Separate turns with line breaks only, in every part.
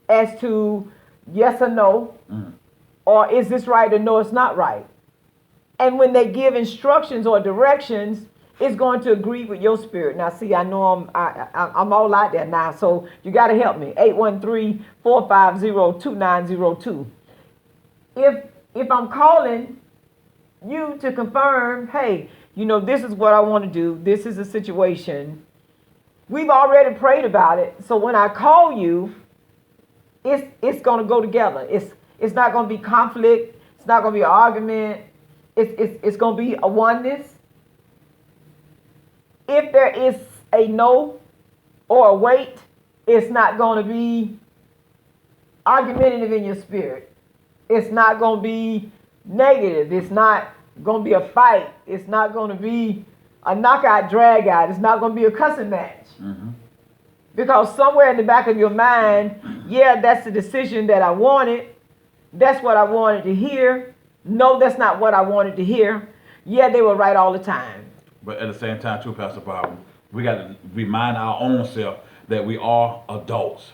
as to yes or no, or is this right or no, it's not right. And when they give instructions or directions, it's going to agree with your spirit. Now, see, I know I'm all out there now, so you got to help me. 813-450-2902. If I'm calling you to confirm, hey, this is what I want to do. This is a situation. We've already prayed about it. So when I call you, it's going to go together. It's not going to be conflict. It's not going to be an argument. It's going to be a oneness. If there is a no or a wait, it's not going to be argumentative in your spirit. It's not going to be negative. It's not going to be a fight. It's not going to be a knockout, drag out. It's not going to be a cussing match. Mm-hmm. Because somewhere in the back of your mind, yeah, that's the decision that I wanted. That's what I wanted to hear. No, that's not what I wanted to hear. Yeah, they were right all the time.
But at the same time, too, Pastor Bob, we got to remind our own self that we are adults.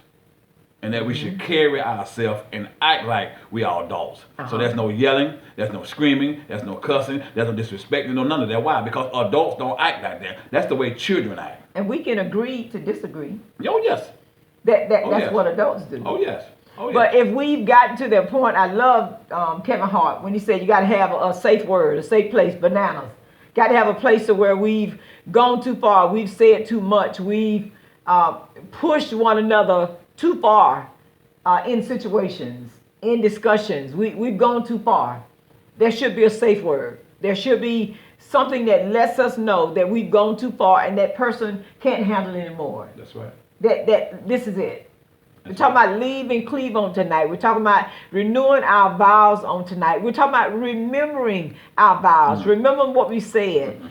And that we should carry ourselves and act like we are adults. So there's no yelling, there's no screaming, there's no cussing, there's no disrespecting, no none of that. Why? Because adults don't act like that. That's the way children act.
And we can agree to disagree.
Oh, yes.
That's yes. What adults do.
Oh, yes. Oh, yes.
But if we've gotten to that point, I love Kevin Hart when he said you got to have a safe word, a safe place, bananas. Got to have a place where we've gone too far, we've said too much, we've pushed one another too far in situations, in discussions. We've gone too far. There should be a safe word. There should be something that lets us know that we've gone too far and that person can't handle it anymore.
That's right.
That this is it. We're talking about leave and cleave on tonight. We're talking about renewing our vows on tonight. We're talking about remembering our vows, remembering what we said,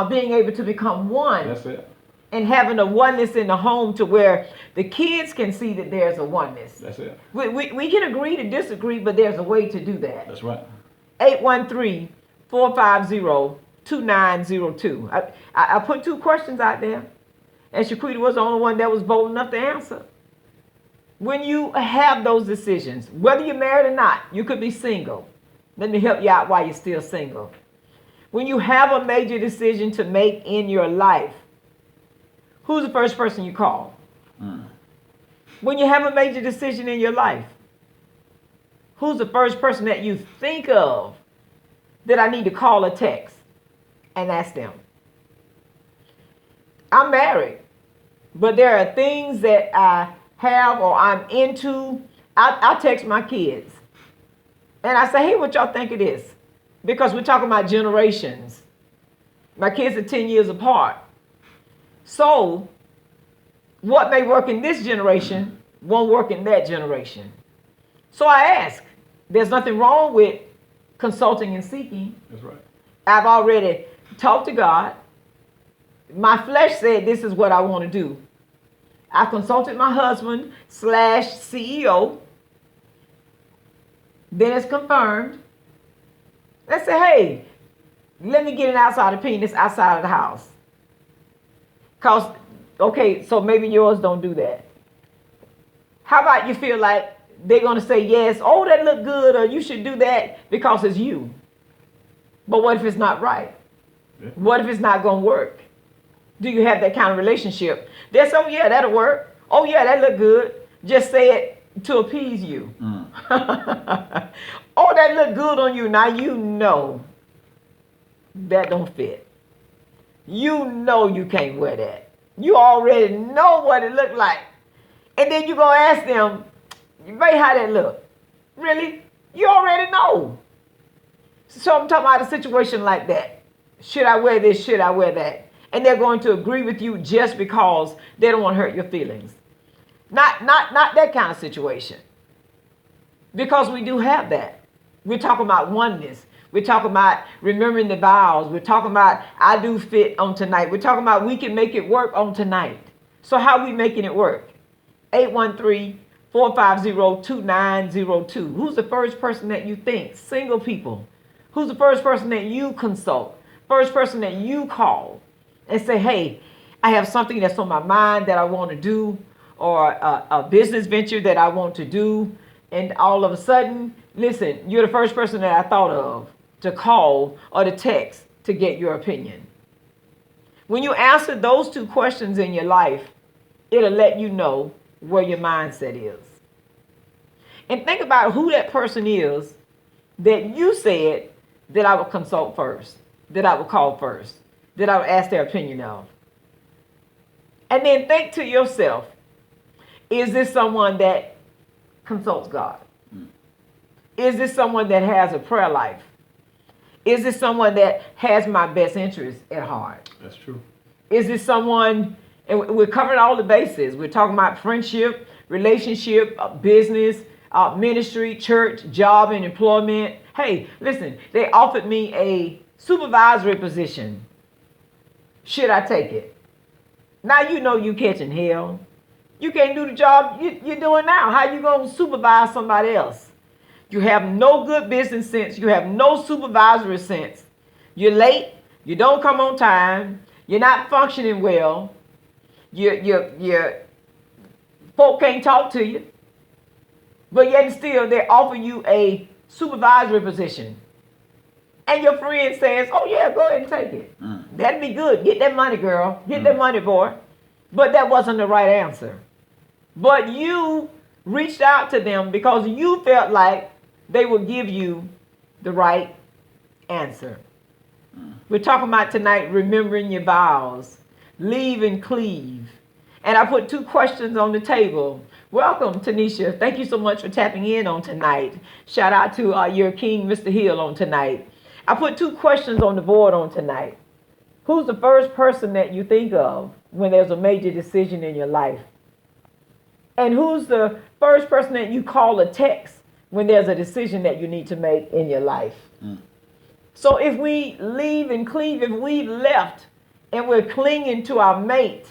being able to become one.
That's it.
And having a oneness in the home to where the kids can see that there's a oneness.
That's it.
We can agree to disagree, but there's a way to do that.
That's right.
813-450-2902. I put two questions out there, and Shaquita was the only one that was bold enough to answer. When you have those decisions, whether you're married or not, you could be single. Let me help you out while you're still single. When you have a major decision to make in your life, who's the first person you call? When you have a major decision in your life, who's the first person that you think of that I need to call or text and ask them? I'm married, but there are things that I have or I'm into. I text my kids and I say, hey, what y'all think it is? Because we're talking about generations. My kids are 10 years apart. So what may work in this generation won't work in that generation. So I ask. There's nothing wrong with consulting and seeking.
That's right.
I've already talked to God. My flesh said this is what I want to do. I consulted my husband / CEO. Then it's confirmed. Let's say, hey, let me get an outside opinion. It's outside of the house. Because, okay, so maybe yours don't do that. How about you feel like they're going to say yes, oh, that look good, or you should do that because it's you. But what if it's not right? Yeah. What if it's not going to work? Do you have that kind of relationship? That's, oh, yeah, that'll work. Oh, yeah, that look good. Just say it to appease you. Oh, that look good on you. Now you know that don't fit. You know you can't wear that. You already know what it looked like. And then you're going to ask them, babe, how that look? Really? You already know. So I'm talking about a situation like that. Should I wear this? Should I wear that? And they're going to agree with you just because they don't want to hurt your feelings. Not that kind of situation. Because we do have that. We're talking about oneness. We're talking about remembering the vows. We're talking about I do fit on tonight. We're talking about we can make it work on tonight. So how are we making it work? 813-450-2902. Who's the first person that you think? Single people. Who's the first person that you consult? First person that you call and say, hey, I have something that's on my mind that I want to do. or a business venture that I want to do, and all of a sudden, listen, you're the first person that I thought of to call or to text to get your opinion. When you answer those two questions in your life, it'll let you know where your mindset is. And think about who that person is that you said that I would consult first, that I would call first, that I would ask their opinion of. And then think to yourself, is this someone that consults God? Is this someone that has a prayer life? Is this someone that has my best interest at heart?
That's true.
Is this someone, and we're covering all the bases. We're talking about friendship, relationship, business, ministry, church, job, and employment. Hey, listen, they offered me a supervisory position. Should I take it? Now you know you catching hell. You can't do the job you're doing now. How you going to supervise somebody else? You have no good business sense. You have no supervisory sense. You're late. You don't come on time. You're not functioning well. Your folk can't talk to you. But yet still they offer you a supervisory position. And your friend says, oh yeah, go ahead and take it. That'd be good. Get that money, girl. Get that money, boy. But that wasn't the right answer. But you reached out to them because you felt like they would give you the right answer. We're talking about tonight remembering your vows, leave and cleave. And I put two questions on the table. Welcome, Tanisha. Thank you so much for tapping in on tonight. Shout out to your king, Mr. Hill, on tonight. I put two questions on the board on tonight. Who's the first person that you think of when there's a major decision in your life? And who's the first person that you call or text when there's a decision that you need to make in your life? So if we leave and cleave, if we've left and we're clinging to our mate,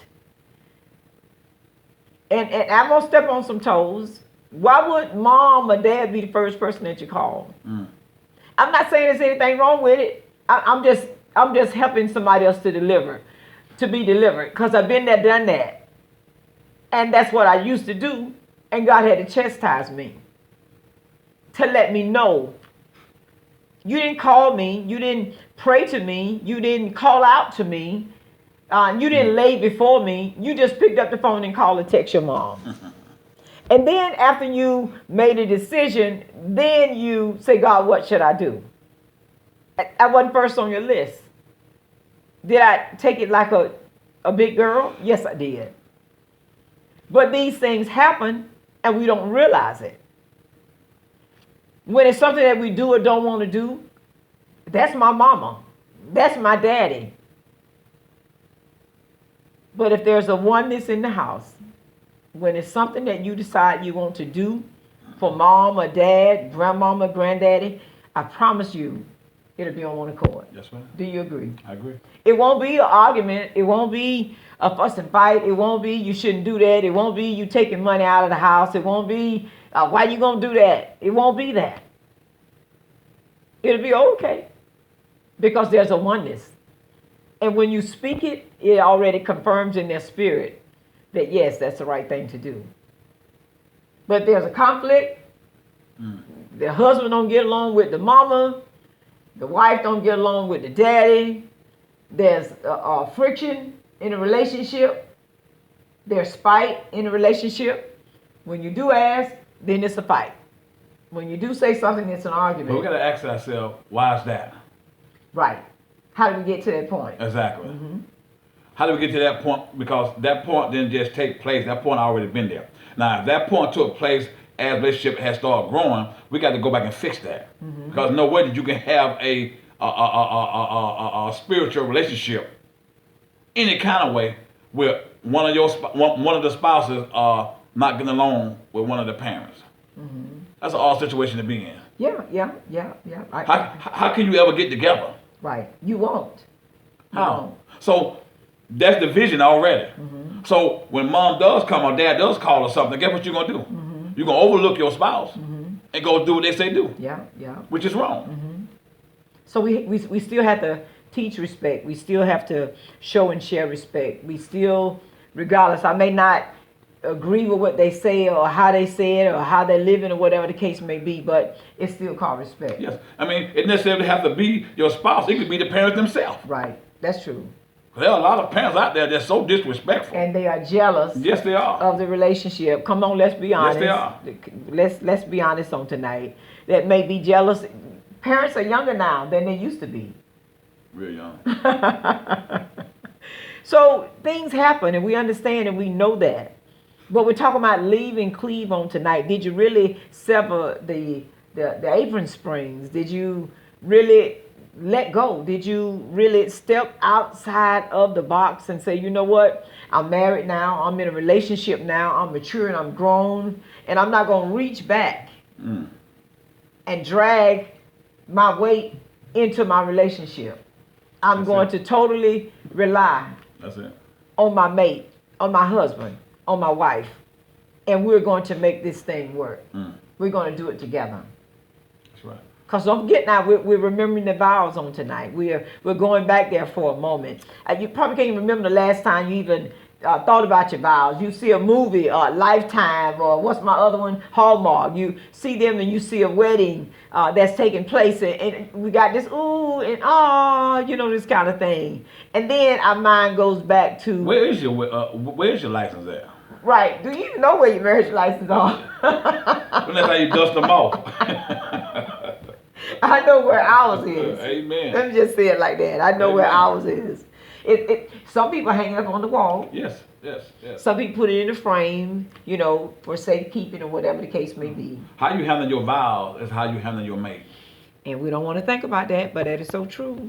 and I'm going to step on some toes, why would mom or dad be the first person that you call? I'm not saying there's anything wrong with it. I'm just helping somebody else to be delivered, because I've been there, done that. And that's what I used to do. And God had to chastise me to let me know. You didn't call me. You didn't pray to me. You didn't call out to me. You didn't lay before me. You just picked up the phone and called or text your mom. And then after you made a decision, then you say, God, what should I do? I wasn't first on your list. Did I take it like a big girl? Yes, I did. But these things happen and we don't realize it. When it's something that we do or don't want to do, that's my mama. That's my daddy. But if there's a oneness in the house, when it's something that you decide you want to do for mom or dad, grandmama, granddaddy, I promise you, it'll be on one accord.
Yes, ma'am.
Do you agree?
I agree.
It won't be an argument. It won't be a fuss and fight. It won't be you shouldn't do that. It won't be you taking money out of the house. It won't be why you gonna do that. It won't be that. It'll be okay because there's a oneness. And when you speak it, it already confirms in their spirit that yes, that's the right thing to do. But there's a conflict. The husband don't get along with the mama. The wife don't get along with the daddy. There's friction in a relationship. There's spite in a relationship. When you do ask, then it's a fight. When you do say something, it's an argument.
But we got to ask ourselves, why is that?
Right. How do we get to that point?
Exactly. How do we get to that point? Because that point didn't just take place. That point already been there. Now, if that point took place as relationship has started growing, we got to go back and fix that. Because no way that you can have a spiritual relationship any kind of way where one of the spouses are not getting along with one of the parents. That's an odd situation to be in.
Yeah.
How can you ever get together?
Right. You won't.
No. So that's the vision already. So when mom does come or dad does call or something, guess what you're going to do? You're going to overlook your spouse and go do what they say do. Yeah. Which is wrong.
So we still have to teach respect. We still have to show and share respect. We still, regardless, I may not agree with what they say or how they say it or how they're living or whatever the case may be, but it's still called respect.
Yes. I mean, it necessarily have to be your spouse. It could be the parents themselves.
Right. That's true.
There are a lot of parents out there that's so disrespectful.
And they are jealous
Yes, they are.
of the relationship. Come on, let's be honest.
Yes, they are.
Let's be honest on tonight. That may be jealous. Parents are younger now than they used to be.
Real young.
So things happen, and we understand and we know that. But we're talking about leave and cleave on tonight. Did you really sever the apron strings? Did you really let go? Did you really step outside of the box and say, you know what? I'm married now. I'm in a relationship now. I'm mature and I'm grown. And I'm not going to reach back and drag my weight into my relationship. I'm going to totally rely
That's it.
on my mate, on my husband, on my wife, and we're going to make this thing work. We're going to do it together.
That's right.
Because don't forget now, we're remembering the vows on tonight. We're going back there for a moment. You probably can't even remember the last time you even thought about your vows. You see a movie, Lifetime, or what's my other one, Hallmark. You see them and you see a wedding that's taking place, and we got this ooh and ah, you know, this kind of thing. And then our mind goes back to
Where's your license at?
right. Do you even know where your marriage license are?
Well, that's how you dust them off.
I know where ours is.
Amen.
Let me just say it like that. I know where
Amen.
ours is. Some people hang it up on the wall.
Yes.
Some people put it in a frame, you know, for safekeeping or whatever the case may be.
How you handle your vows is how you handle your mate.
And we don't want to think about that, but that is so true.